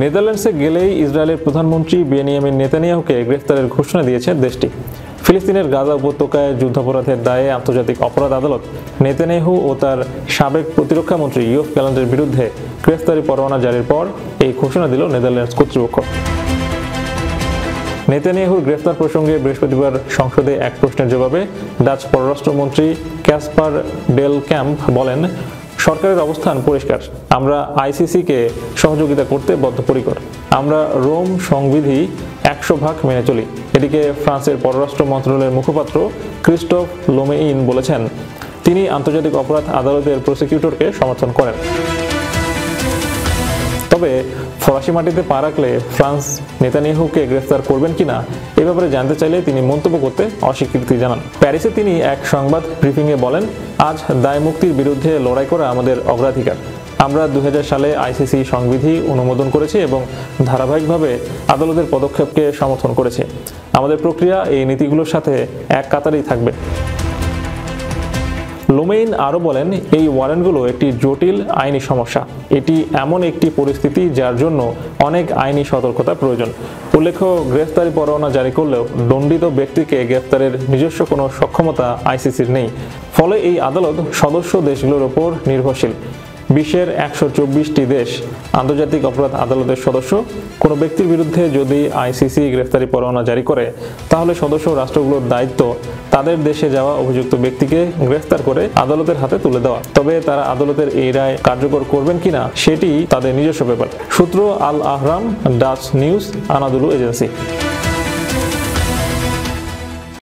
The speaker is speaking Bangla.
নেদারল্যান্ডসে গেলেই ইসরায়েলের প্রধানমন্ত্রী বেনিয়ামিন নেতানিয়াহুকে গ্রেফতারের ঘোষণা দিয়েছে দেশটি। ফিলিস্তিনের গাজা উপত্যকায় যুদ্ধাপরাধের দায়ে আন্তর্জাতিক অপরাধ আদালত নেতানিয়াহু ও তার সাবেক প্রতিরক্ষা মন্ত্রী ইয়োভ গ্যালান্টের বিরুদ্ধে গ্রেফতারি পরোয়ানা জারির পর এই ঘোষণা দিল নেদারল্যান্ডস কর্তৃপক্ষ। নেতানিয়াহুর গ্রেফতার প্রসঙ্গে বৃহস্পতিবার সংসদে এক প্রশ্নের জবাবে ডাচ পররাষ্ট্রমন্ত্রী ক্যাসপার ডেল ক্যাম্প বলেন, সরকারের অবস্থান পরিষ্কার। আমরা আইসিসিকে সহযোগিতা করতে বদ্ধপরিকর। আমরা রোম সংবিধি 100% মেনে চলি। এদিকে ফ্রান্সের পররাষ্ট্র মন্ত্রণালয়ের মুখপাত্র ক্রিস্টোফ লোমেইন বলেছেন, তিনি আন্তর্জাতিক অপরাধ আদালতের প্রসিকিউটরকে সমর্থন করেন। তবে ফরাসি মাটিতে পা রাখলে ফ্রান্স নেতানিয়াহুকে গ্রেফতার করবেন কিনা এ ব্যাপারে জানতে চাইলে তিনি মন্তব্য করতে অস্বীকৃতি জানান। প্যারিসে তিনি এক সংবাদ ব্রিফিংয়ে বলেন, আজ দায় মুক্তির বিরুদ্ধে লড়াই করা আমাদের অগ্রাধিকার। আমরা 2000 সালে আইসিসি সংবিধি অনুমোদন করেছি এবং ধারাবাহিকভাবে আদালতের পদক্ষেপকে সমর্থন করেছি। আমাদের প্রক্রিয়া এই নীতিগুলোর সাথে এক কাতারেই থাকবে। লোমেইন আরও বলেন, এই ওয়ারেন্টগুলো একটি জটিল আইনি সমস্যা। এটি এমন একটি পরিস্থিতি যার জন্য অনেক আইনি সতর্কতা প্রয়োজন। উল্লেখ্য, গ্রেফতারি পরোয়ানা জারি করলেও দণ্ডিত ব্যক্তিকে গ্রেফতারের নিজস্ব কোনো সক্ষমতা আইসিসির নেই। ফলে এই আদালত সদস্য দেশগুলোর ওপর নির্ভরশীল। বিশ্বের 124টি দেশ আন্তর্জাতিক অপরাধ আদালতের সদস্য। কোনো ব্যক্তির বিরুদ্ধে যদি আইসিসি গ্রেফতারি পরোয়ানা জারি করে, তাহলে সদস্য রাষ্ট্রগুলোর দায়িত্ব তাদের দেশে যাওয়া অভিযুক্ত ব্যক্তিকে গ্রেফতার করে আদালতের হাতে তুলে দেওয়া। তবে তারা আদালতের এই রায় কার্যকর করবেন কিনা সেটি তাদের নিজস্ব ব্যাপার। সূত্র Al Ahram, Dutch news, Anadolu agency.